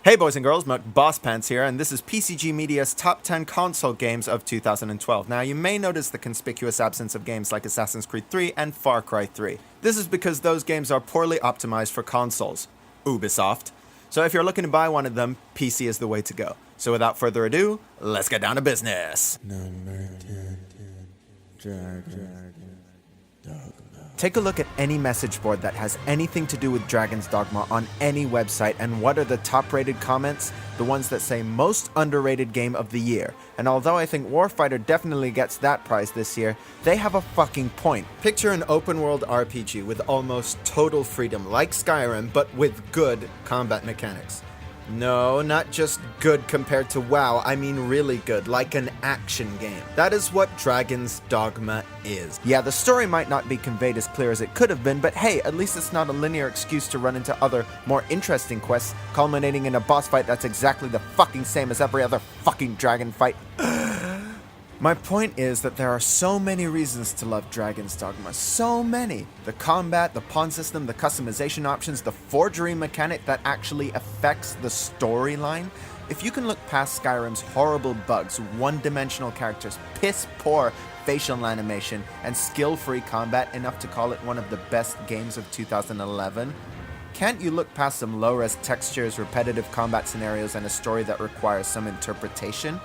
Hey boys and girls, McBosspants here, and this is PCGmedia's Top 10 Console Games of 2012. Now, you may notice the conspicuous absence of games like Assassin's Creed 3 and Far Cry 3. This is because those games are poorly optimized for consoles. Ubisoft. So if you're looking to buy one of them, PC is the way to go. So without further ado, let's get down to business. Number 10, Dragon Dogma. Take a look at any message board that has anything to do with Dragon's Dogma on any website, and what are the top-rated comments? The ones that say most underrated game of the year. And although I think Warfighter definitely gets that prize this year, they have a fucking point. Picture an open-world RPG with almost total freedom, like Skyrim, but with good combat mechanics. No, not just good compared to WoW, I mean really good, like an action game. That is what Dragon's Dogma is. Yeah, the story might not be conveyed as clear as it could have been, but hey, at least it's not a linear excuse to run into other, more interesting quests, culminating in a boss fight that's exactly the fucking same as every other fucking dragon fight. My point is that there are so many reasons to love Dragon's Dogma, so many. The combat, the pawn system, the customization options, the forgery mechanic that actually affects the storyline. If you can look past Skyrim's horrible bugs, one-dimensional characters, piss-poor facial animation, and skill-free combat enough to call it one of the best games of 2011, can't you look past some low-res textures, repetitive combat scenarios, and a story that requires some interpretation?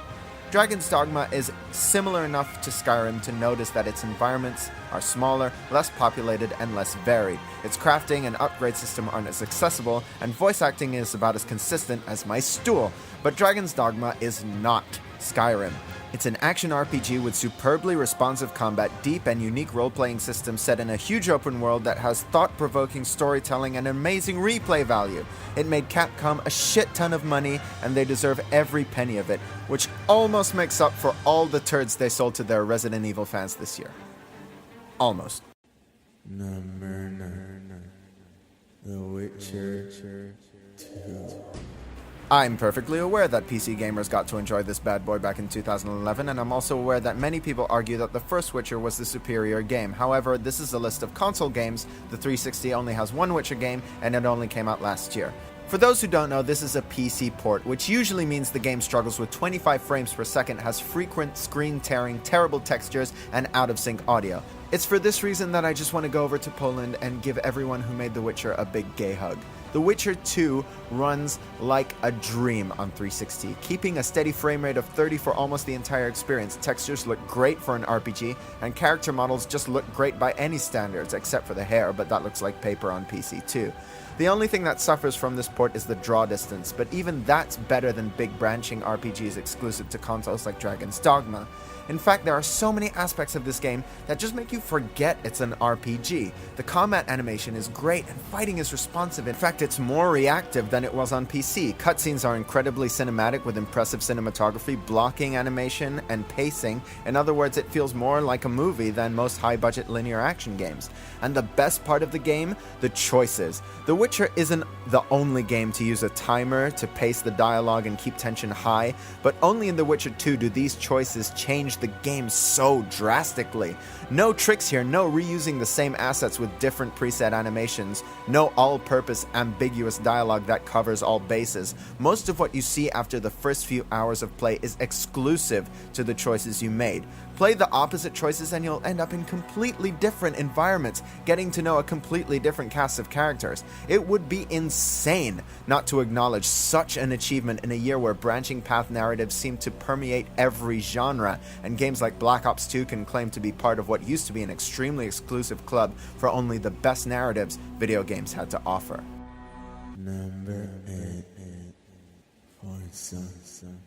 Dragon's Dogma is similar enough to Skyrim to notice that its environments are smaller, less populated, and less varied. Its crafting and upgrade system aren't as accessible, and voice acting is about as consistent as my stool. But Dragon's Dogma is not Skyrim. It's an action RPG with superbly responsive combat, deep and unique role-playing systems set in a huge open world that has thought-provoking storytelling and amazing replay value. It made Capcom a shit ton of money, and they deserve every penny of it, which almost makes up for all the turds they sold to their Resident Evil fans this year. Almost. Number 9, The Witcher 2. I'm perfectly aware that PC gamers got to enjoy this bad boy back in 2011, and I'm also aware that many people argue that the first Witcher was the superior game. However, this is a list of console games. The 360 only has one Witcher game, and it only came out last year. For those who don't know, this is a PC port, which usually means the game struggles with 25 frames per second, has frequent screen tearing, terrible textures, and out-of-sync audio. It's for this reason that I just want to go over to Poland and give everyone who made The Witcher a big gay hug. The Witcher 2 runs like a dream on 360, keeping a steady frame rate of 30 for almost the entire experience. Textures look great for an RPG, and character models just look great by any standards, except for the hair, but that looks like paper on PC too. The only thing that suffers from this port is the draw distance, but even that's better than big branching RPGs exclusive to consoles like Dragon's Dogma. In fact, there are so many aspects of this game that just make you forget it's an RPG. The combat animation is great, and fighting is responsive. In fact, it's more reactive than it was on PC. Cutscenes are incredibly cinematic with impressive cinematography, blocking animation, and pacing. In other words, it feels more like a movie than most high-budget linear action games. And the best part of the game? The choices. The Witcher isn't the only game to use a timer to pace the dialogue and keep tension high, but only in The Witcher 2 do these choices change the game so drastically. No tricks here, no reusing the same assets with different preset animations, no all-purpose ambiguous dialogue that covers all bases. Most of what you see after the first few hours of play is exclusive to the choices you made. Play the opposite choices and you'll end up in completely different environments, getting to know a completely different cast of characters. It would be insane not to acknowledge such an achievement in a year where branching path narratives seem to permeate every genre, and games like Black Ops 2 can claim to be part of what used to be an extremely exclusive club for only the best narratives video games had to offer. Number 8, Forza Horizon.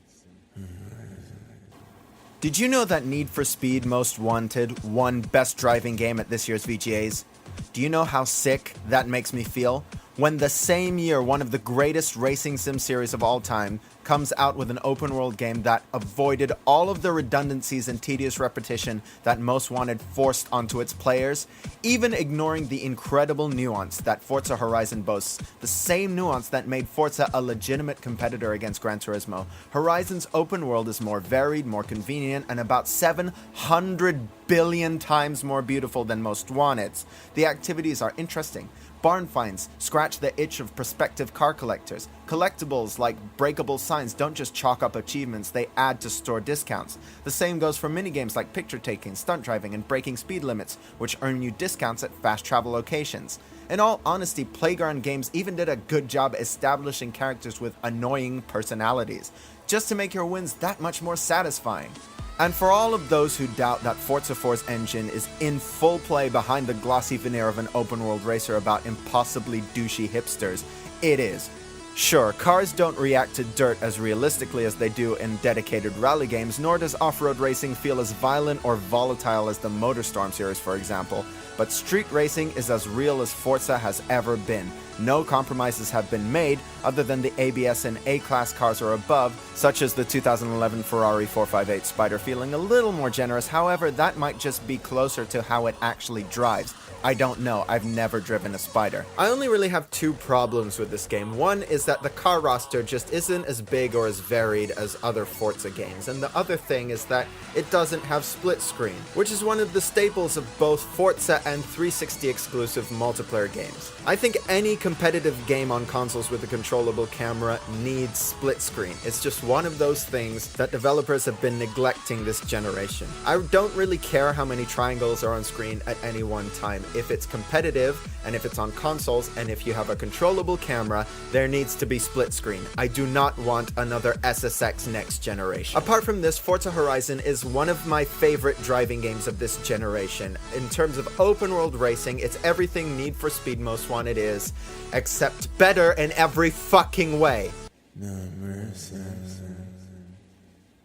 Did you know that Need for Speed Most Wanted won Best Driving Game at this year's VGAs? Do you know how sick that makes me feel? When the same year one of the greatest racing sim series of all time comes out with an open world game that avoided all of the redundancies and tedious repetition that Most Wanted forced onto its players, even ignoring the incredible nuance that Forza Horizon boasts, the same nuance that made Forza a legitimate competitor against Gran Turismo. Horizon's open world is more varied, more convenient, and about 700 billion times more beautiful than Most Wanted's. The activities are interesting, barn finds scratch the itch of prospective car collectors. Collectibles like breakable signs don't just chalk up achievements, they add to store discounts. The same goes for minigames like picture taking, stunt driving, and breaking speed limits, which earn you discounts at fast travel locations. In all honesty, Playground Games even did a good job establishing characters with annoying personalities, just to make your wins that much more satisfying. And for all of those who doubt that Forza 4's engine is in full play behind the glossy veneer of an open-world racer about impossibly douchey hipsters, it is. Sure, cars don't react to dirt as realistically as they do in dedicated rally games, nor does off-road racing feel as violent or volatile as the MotorStorm series, for example, but street racing is as real as Forza has ever been. No compromises have been made, other than the ABS and A-Class cars or above, such as the 2011 Ferrari 458 Spider feeling a little more generous. However, that might just be closer to how it actually drives. I don't know, I've never driven a Spider. I only really have two problems with this game. One is that the car roster just isn't as big or as varied as other Forza games, and the other thing is that it doesn't have split screen, which is one of the staples of both Forza and 360 exclusive multiplayer games. I think any competitive game on consoles with a controllable camera needs split screen. It's just one of those things that developers have been neglecting this generation. I don't really care how many triangles are on screen at any one time. If it's competitive, and if it's on consoles, and if you have a controllable camera, there needs to be split screen. I do not want another SSX next generation. Apart from this, Forza Horizon is one of my favorite driving games of this generation. In terms of open world racing, it's everything Need for Speed Most Wanted is, except better in every fucking way. Number 7.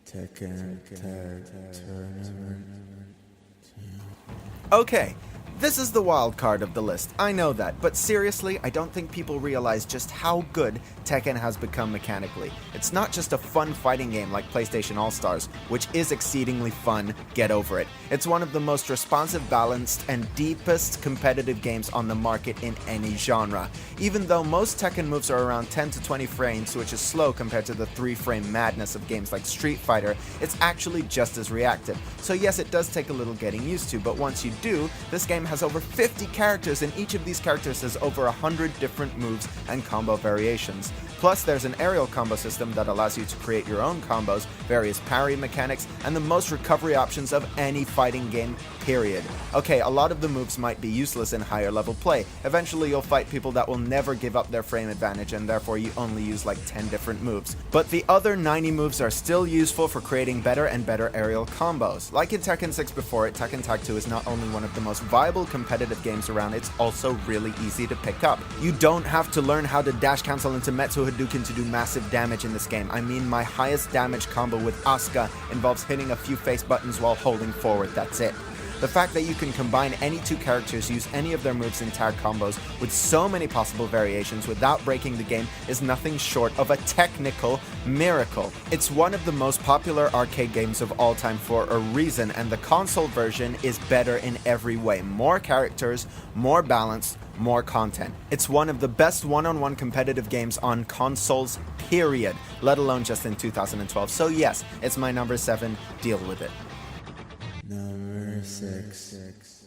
Tekken Tag Tournament. Okay, this is the wild card of the list, I know that, but seriously, I don't think people realize just how good Tekken has become mechanically. It's not just a fun fighting game like PlayStation All-Stars, which is exceedingly fun, get over it. It's one of the most responsive, balanced, and deepest competitive games on the market in any genre. Even though most Tekken moves are around 10 to 20 frames, which is slow compared to the 3-frame madness of games like Street Fighter, it's actually just as reactive. So yes, it does take a little getting used to, but once you do, this game has over 50 characters, and each of these characters has over 100 different moves and combo variations. Plus, there's an aerial combo system that allows you to create your own combos, various parry mechanics, and the most recovery options of any fighting game, period. Okay, a lot of the moves might be useless in higher level play. Eventually you'll fight people that will never give up their frame advantage, and therefore you only use like 10 different moves. But the other 90 moves are still useful for creating better and better aerial combos. Like in Tekken 6 before it, Tekken Tag 2 is not only one of the most viable competitive games around, it's also really easy to pick up. You don't have to learn how to dash cancel into Metsu Hadouken to do massive damage in this game. I mean, my highest damage combo with Asuka involves hitting a few face buttons while holding forward, that's it. The fact that you can combine any two characters, use any of their moves in tag combos with so many possible variations without breaking the game is nothing short of a technical miracle. It's one of the most popular arcade games of all time for a reason, and the console version is better in every way. More characters, more balance, more content. It's one of the best one-on-one competitive games on consoles, period, let alone just in 2012. So yes, it's my number 7, deal with it. Number 6.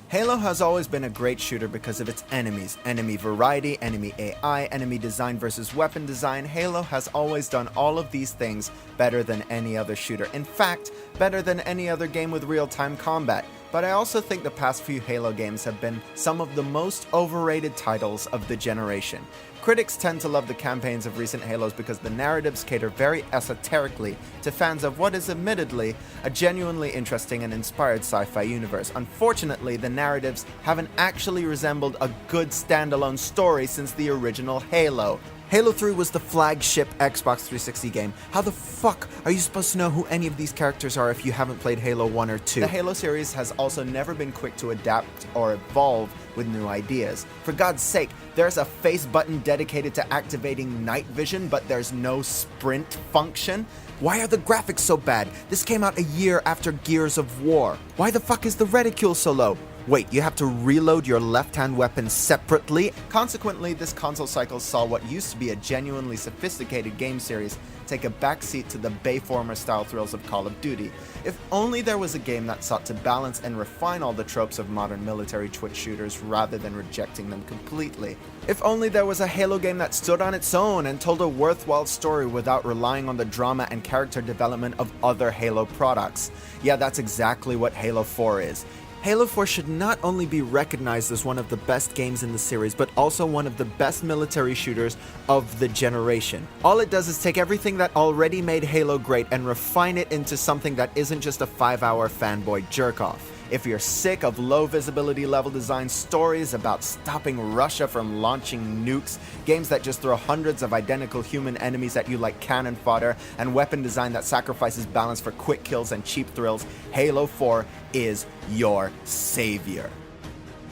Halo has always been a great shooter because of its enemies, enemy variety, enemy AI, enemy design versus weapon design. Halo has always done all of these things better than any other shooter. In fact, better than any other game with real-time combat. But I also think the past few Halo games have been some of the most overrated titles of the generation. Critics tend to love the campaigns of recent Halos because the narratives cater very esoterically to fans of what is admittedly a genuinely interesting and inspired sci-fi universe. Unfortunately, the narratives haven't actually resembled a good standalone story since the original Halo. Halo 3 was the flagship Xbox 360 game. How the fuck are you supposed to know who any of these characters are if you haven't played Halo 1 or 2? The Halo series has also never been quick to adapt or evolve with new ideas. For God's sake, there's a face button dedicated to activating night vision, but there's no sprint function? Why are the graphics so bad? This came out a year after Gears of War. Why the fuck is the reticule so low? Wait, you have to reload your left-hand weapon separately? Consequently, this console cycle saw what used to be a genuinely sophisticated game series take a backseat to the Bayformer-style thrills of Call of Duty. If only there was a game that sought to balance and refine all the tropes of modern military twitch shooters rather than rejecting them completely. If only there was a Halo game that stood on its own and told a worthwhile story without relying on the drama and character development of other Halo products. Yeah, that's exactly what Halo 4 is. Halo 4 should not only be recognized as one of the best games in the series, but also one of the best military shooters of the generation. All it does is take everything that already made Halo great and refine it into something that isn't just a 5-hour fanboy jerk-off. If you're sick of low visibility level design stories about stopping Russia from launching nukes, games that just throw hundreds of identical human enemies at you like cannon fodder, and weapon design that sacrifices balance for quick kills and cheap thrills, Halo 4 is your savior.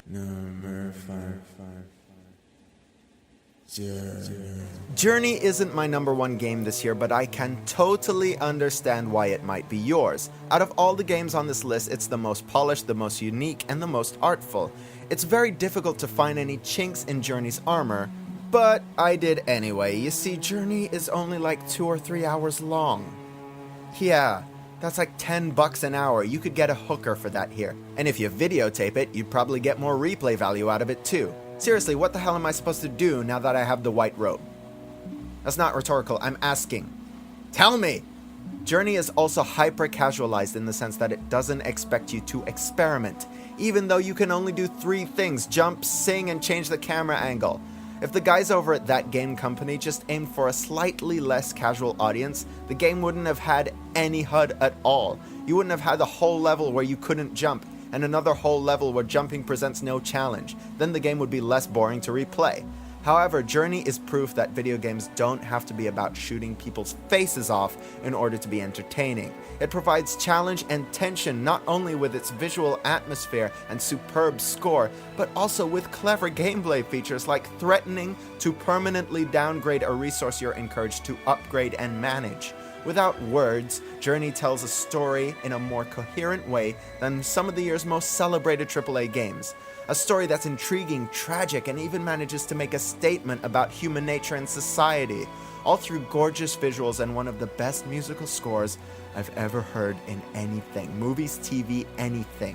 Number 5. Journey isn't my number one game this year, but I can totally understand why it might be yours. Out of all the games on this list, it's the most polished, the most unique, and the most artful. It's very difficult to find any chinks in Journey's armor, but I did anyway. You see, Journey is only like 2 or 3 hours long. Yeah, that's like $10 an hour. You could get a hooker for that here. And if you videotape it, you'd probably get more replay value out of it too. Seriously, what the hell am I supposed to do now that I have the white robe? That's not rhetorical, I'm asking. Tell me! Journey is also hyper-casualized in the sense that it doesn't expect you to experiment, even though you can only do 3 things: jump, sing, and change the camera angle. If the guys over at That Game Company just aimed for a slightly less casual audience, the game wouldn't have had any HUD at all. You wouldn't have had a whole level where you couldn't jump, and another whole level where jumping presents no challenge. Then the game would be less boring to replay. However, Journey is proof that video games don't have to be about shooting people's faces off in order to be entertaining. It provides challenge and tension not only with its visual atmosphere and superb score, but also with clever gameplay features like threatening to permanently downgrade a resource you're encouraged to upgrade and manage. Without words, Journey tells a story in a more coherent way than some of the year's most celebrated AAA games. A story that's intriguing, tragic, and even manages to make a statement about human nature and society, all through gorgeous visuals and one of the best musical scores I've ever heard in anything. Movies, TV, anything.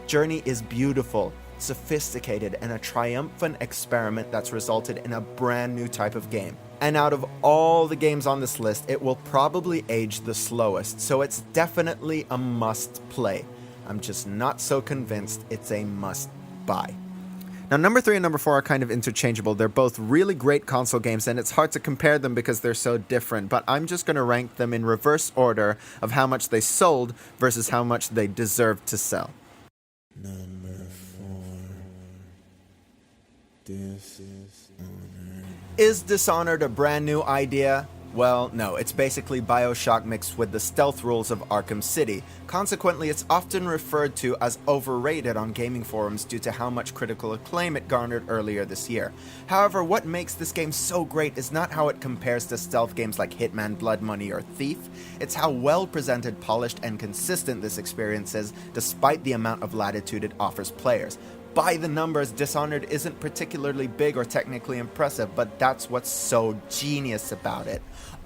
Journey is beautiful, sophisticated, and a triumphant experiment that's resulted in a brand new type of game. And out of all the games on this list, it will probably age the slowest, so it's definitely a must-play. I'm just not so convinced it's a must-buy. Now, number 3 and number 4 are kind of interchangeable. They're both really great console games, and it's hard to compare them because they're so different, but I'm just going to rank them in reverse order of how much they sold versus how much they deserved to sell. Number 4. Dishonored. Is Dishonored a brand new idea? Well, no, it's basically BioShock mixed with the stealth rules of Arkham City. Consequently, it's often referred to as overrated on gaming forums due to how much critical acclaim it garnered earlier this year. However, what makes this game so great is not how it compares to stealth games like Hitman, Blood Money, or Thief. It's how well presented, polished, and consistent this experience is, despite the amount of latitude it offers players. By the numbers, Dishonored isn't particularly big or technically impressive, but that's what's so genius about it.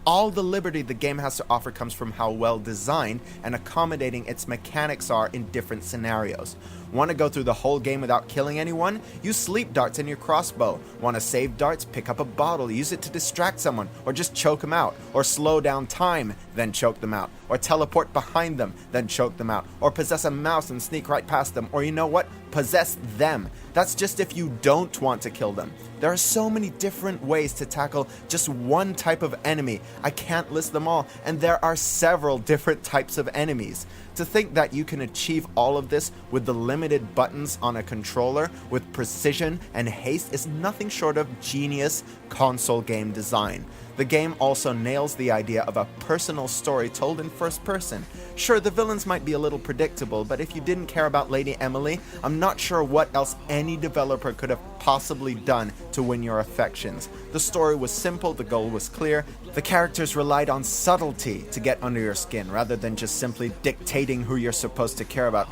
All the liberty the game has to offer comes from how well designed and accommodating its mechanics are in different scenarios. Want to go through the whole game without killing anyone? Use sleep darts in your crossbow. Want to save darts? Pick up a bottle, use it to distract someone, or just choke them out, or slow down time, then choke them out, or teleport behind them, then choke them out, or possess a mouse and sneak right past them, or you know what? Possess them. That's just if you don't want to kill them. There are so many different ways to tackle just one type of enemy. I can't list them all, and there are several different types of enemies. To think that you can achieve all of this with the limited buttons on a controller with precision and haste is nothing short of genius console game design. The game also nails the idea of a personal story told in first person. Sure, the villains might be a little predictable, but if you didn't care about Lady Emily, I'm not sure what else any developer could have possibly done to win your affections. The story was simple, the goal was clear, the characters relied on subtlety to get under your skin, rather than just simply dictating who you're supposed to care about.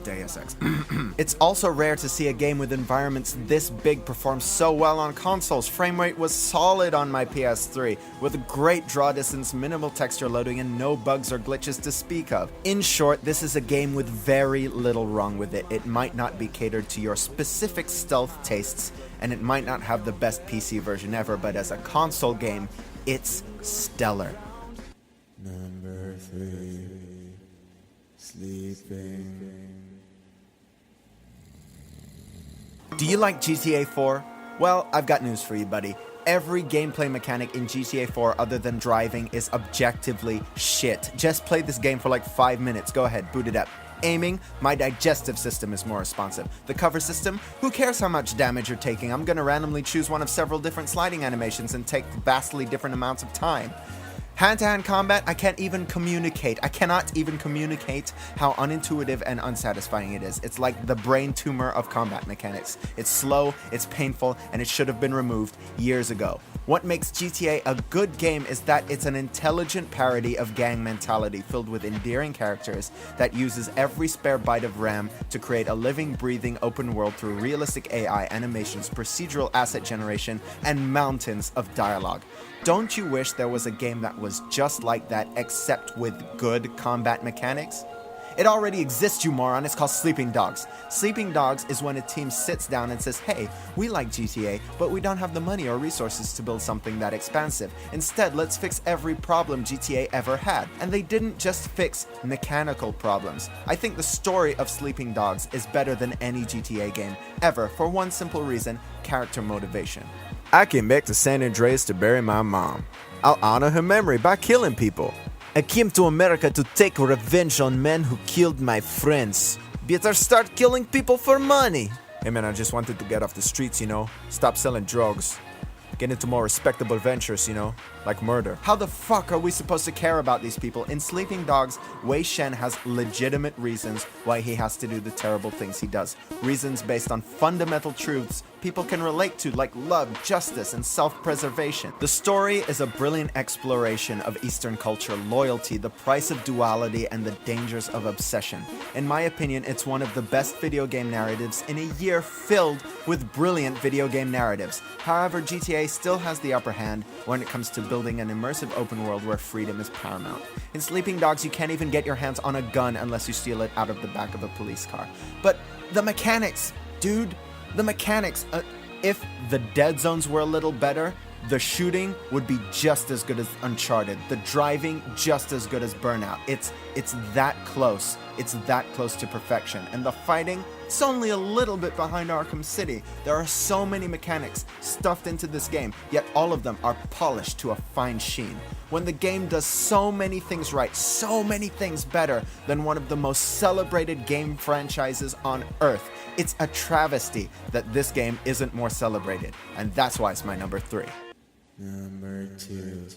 Deus Ex. It's also rare to see a game with environments this big perform so well on consoles. Framerate was solid on my PS3, with great draw distance, minimal texture loading, and no bugs or glitches to speak of. In short, this is a game with very little wrong with it. It might not be catered to your specific stealth tastes, and it might not have the best PC version ever, but as a console game, it's stellar. Number 3, sleeping. Do you like GTA 4? Well, I've got news for you, buddy. Every gameplay mechanic in GTA 4 other than driving is objectively shit. Just play this game for like 5 minutes. Go ahead, boot it up. Aiming, my digestive system is more responsive. The cover system, who cares how much damage you're taking? I'm gonna randomly choose one of several different sliding animations and take vastly different amounts of time. Hand-to-hand combat, I cannot even communicate how unintuitive and unsatisfying it is. It's like the brain tumor of combat mechanics. It's slow, it's painful, and it should have been removed years ago. What makes GTA a good game is that it's an intelligent parody of gang mentality filled with endearing characters that uses every spare byte of RAM to create a living, breathing open world through realistic AI, animations, procedural asset generation, and mountains of dialogue. Don't you wish there was a game that was just like that, except with good combat mechanics? It already exists, you moron. It's called Sleeping Dogs. Sleeping Dogs is when a team sits down and says, hey, we like GTA, but we don't have the money or resources to build something that expansive. Instead, let's fix every problem GTA ever had. And they didn't just fix mechanical problems. I think the story of Sleeping Dogs is better than any GTA game ever for one simple reason: character motivation. I came back to San Andreas to bury my mom. I'll honor her memory by killing people. I came to America to take revenge on men who killed my friends. Better start killing people for money. Hey man, I just wanted to get off the streets, Stop selling drugs. Get into more respectable ventures, like murder. How the fuck are we supposed to care about these people? In Sleeping Dogs, Wei Shen has legitimate reasons why he has to do the terrible things he does. Reasons based on fundamental truths people can relate to, like love, justice, and self-preservation. The story is a brilliant exploration of Eastern culture, loyalty, the price of duality, and the dangers of obsession. In my opinion, it's one of the best video game narratives in a year filled with brilliant video game narratives. However, GTA still has the upper hand when it comes to building an immersive open world where freedom is paramount. In Sleeping Dogs, you can't even get your hands on a gun unless you steal it out of the back of a police car. But the mechanics, dude, the mechanics, if the dead zones were a little better, the shooting would be just as good as Uncharted. The driving just as good as Burnout. It's that close. It's that close to perfection. And the fighting, it's only a little bit behind Arkham City. There are so many mechanics stuffed into this game, yet all of them are polished to a fine sheen. When the game does so many things right, so many things better than one of the most celebrated game franchises on Earth, it's a travesty that this game isn't more celebrated. And that's why it's my number 3. Number 2,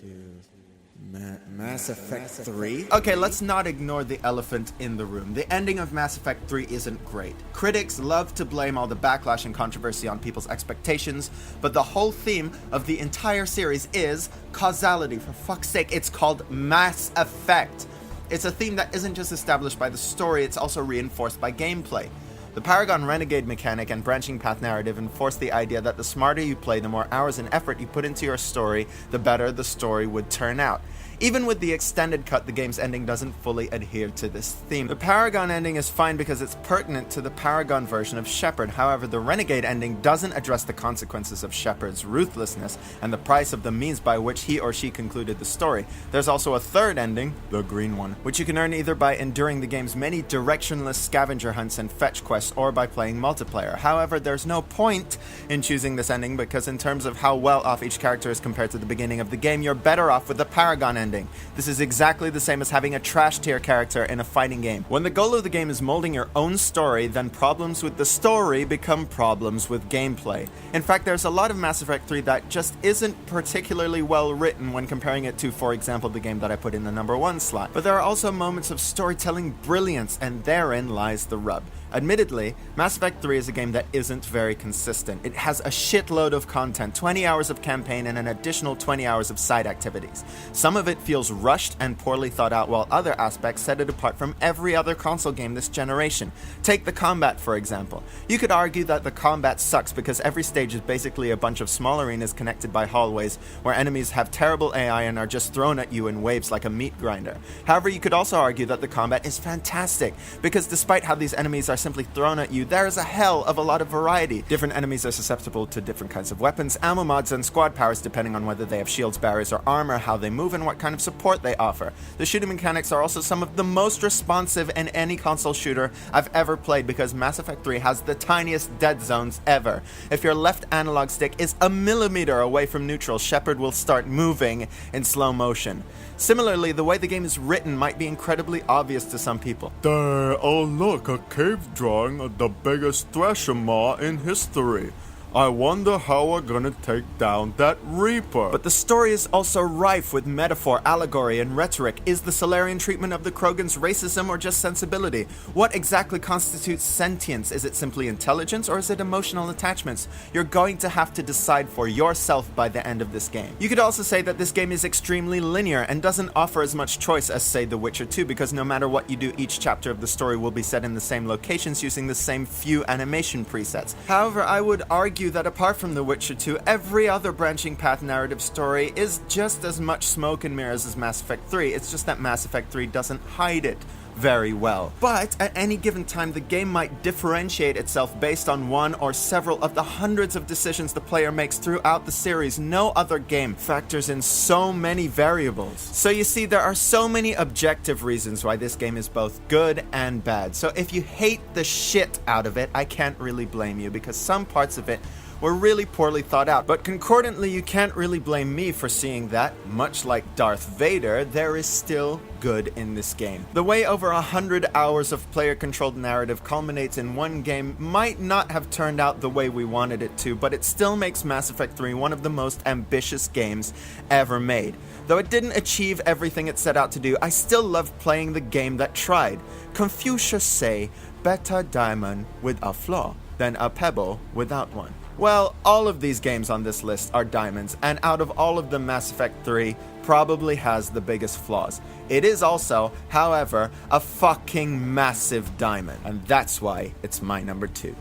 Mass Effect 3. Okay, let's not ignore the elephant in the room. The ending of Mass Effect 3 isn't great. Critics love to blame all the backlash and controversy on people's expectations, but the whole theme of the entire series is causality. For fuck's sake, it's called Mass Effect. It's a theme that isn't just established by the story, it's also reinforced by gameplay. The Paragon Renegade mechanic and branching path narrative enforce the idea that the smarter you play, the more hours and effort you put into your story, the better the story would turn out. Even with the extended cut, the game's ending doesn't fully adhere to this theme. The Paragon ending is fine because it's pertinent to the Paragon version of Shepard. However, the Renegade ending doesn't address the consequences of Shepard's ruthlessness and the price of the means by which he or she concluded the story. There's also a third ending, the green one, which you can earn either by enduring the game's many directionless scavenger hunts and fetch quests or by playing multiplayer. However, there's no point in choosing this ending because in terms of how well off each character is compared to the beginning of the game, you're better off with the Paragon ending. This is exactly the same as having a trash tier character in a fighting game. When the goal of the game is molding your own story, then problems with the story become problems with gameplay. In fact, there's a lot of Mass Effect 3 that just isn't particularly well written when comparing it to, for example, the game that I put in the number 1 slot. But there are also moments of storytelling brilliance, and therein lies the rub. Admittedly, Mass Effect 3 is a game that isn't very consistent. It has a shitload of content, 20 hours of campaign and an additional 20 hours of side activities. Some of it feels rushed and poorly thought out, while other aspects set it apart from every other console game this generation. Take the combat, for example. You could argue that the combat sucks because every stage is basically a bunch of small arenas connected by hallways where enemies have terrible AI and are just thrown at you in waves like a meat grinder. However, you could also argue that the combat is fantastic because despite how these enemies are simply thrown at you, there is a hell of a lot of variety. Different enemies are susceptible to different kinds of weapons, ammo mods, and squad powers depending on whether they have shields, barriers, or armor, how they move, and what kind of support they offer. The shooting mechanics are also some of the most responsive in any console shooter I've ever played because Mass Effect 3 has the tiniest dead zones ever. If your left analog stick is a millimeter away from neutral, Shepard will start moving in slow motion. Similarly, the way the game is written might be incredibly obvious to some people. There, oh look, a cave drawing of the biggest thresher maw in history. I wonder how we're gonna take down that Reaper. But the story is also rife with metaphor, allegory, and rhetoric. Is the Solarian treatment of the Krogans racism or just sensibility? What exactly constitutes sentience? Is it simply intelligence or is it emotional attachments? You're going to have to decide for yourself by the end of this game. You could also say that this game is extremely linear and doesn't offer as much choice as, say, The Witcher 2, because no matter what you do, each chapter of the story will be set in the same locations using the same few animation presets. However, I would argue that apart from The Witcher 2, every other branching path narrative story is just as much smoke and mirrors as Mass Effect 3. It's just that Mass Effect 3 doesn't hide it very well. But at any given time, the game might differentiate itself based on one or several of the hundreds of decisions the player makes throughout the series. No other game factors in so many variables. So you see, there are so many objective reasons why this game is both good and bad. So if you hate the shit out of it, I can't really blame you because some parts of it were really poorly thought out. But concordantly, you can't really blame me for seeing that, much like Darth Vader, there is still good in this game. The way over 100 hours of player-controlled narrative culminates in one game might not have turned out the way we wanted it to, but it still makes Mass Effect 3 one of the most ambitious games ever made. Though it didn't achieve everything it set out to do, I still love playing the game that tried. Confucius say, better diamond with a flaw than a pebble without one. Well, all of these games on this list are diamonds, and out of all of them, Mass Effect 3 probably has the biggest flaws. It is also, however, a fucking massive diamond, and that's why it's my number 2.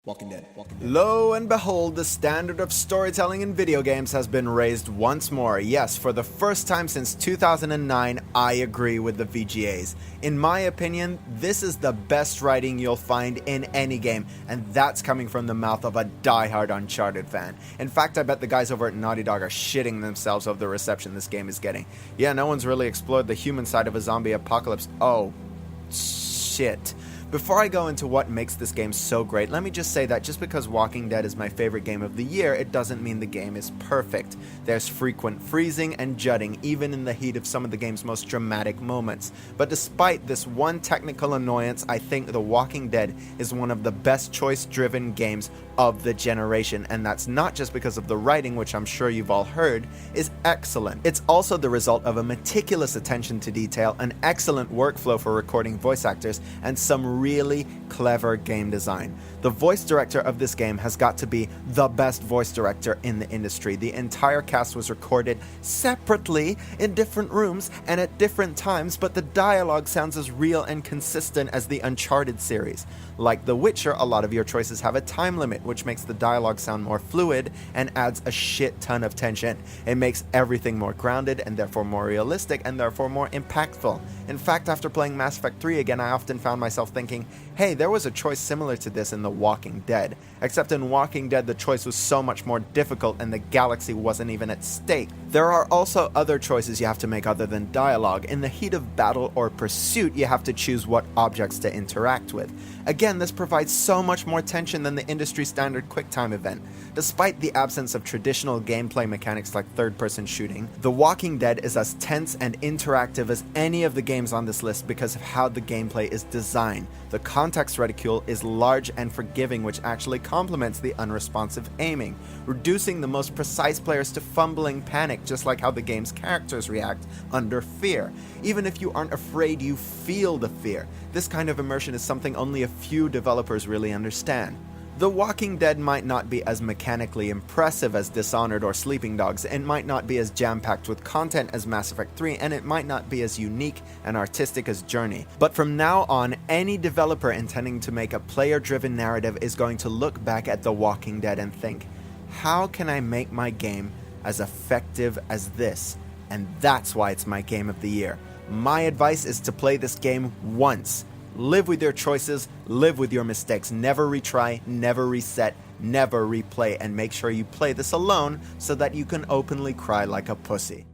Walking Dead. Lo and behold, the standard of storytelling in video games has been raised once more. Yes, for the first time since 2009, I agree with the VGAs. In my opinion, this is the best writing you'll find in any game, and that's coming from the mouth of a diehard Uncharted fan. In fact, I bet the guys over at Naughty Dog are shitting themselves over the reception this game is getting. Yeah, no one's really explored the human side of a zombie apocalypse. Oh, shit. Before I go into what makes this game so great, let me just say that just because Walking Dead is my favorite game of the year, it doesn't mean the game is perfect. There's frequent freezing and jutting, even in the heat of some of the game's most dramatic moments. But despite this one technical annoyance, I think The Walking Dead is one of the best choice-driven games of the generation, and that's not just because of the writing, which I'm sure you've all heard, is excellent. It's also the result of a meticulous attention to detail, an excellent workflow for recording voice actors, and some really clever game design. The voice director of this game has got to be the best voice director in the industry. The entire cast was recorded separately in different rooms and at different times, but the dialogue sounds as real and consistent as the Uncharted series. Like The Witcher, a lot of your choices have a time limit, which makes the dialogue sound more fluid and adds a shit ton of tension. It makes everything more grounded and therefore more realistic and therefore more impactful. In fact, after playing Mass Effect 3 again, I often found myself thinking, hey, there was a choice similar to this in The Walking Dead. Except in Walking Dead, the choice was so much more difficult and the galaxy wasn't even at stake. There are also other choices you have to make other than dialogue. In the heat of battle or pursuit, you have to choose what objects to interact with. Again, this provides so much more tension than the industry standard QuickTime event. Despite the absence of traditional gameplay mechanics like third-person shooting, The Walking Dead is as tense and interactive as any of the games on this list because of how the gameplay is designed. The context graphics reticule is large and forgiving, which actually complements the unresponsive aiming, reducing the most precise players to fumbling panic, just like how the game's characters react under fear. Even if you aren't afraid, you feel the fear. This kind of immersion is something only a few developers really understand. The Walking Dead might not be as mechanically impressive as Dishonored or Sleeping Dogs, it might not be as jam-packed with content as Mass Effect 3, and it might not be as unique and artistic as Journey. But from now on, any developer intending to make a player-driven narrative is going to look back at The Walking Dead and think, how can I make my game as effective as this? And that's why it's my game of the year. My advice is to play this game once. Live with your choices, live with your mistakes, never retry, never reset, never replay, and make sure you play this alone so that you can openly cry like a pussy.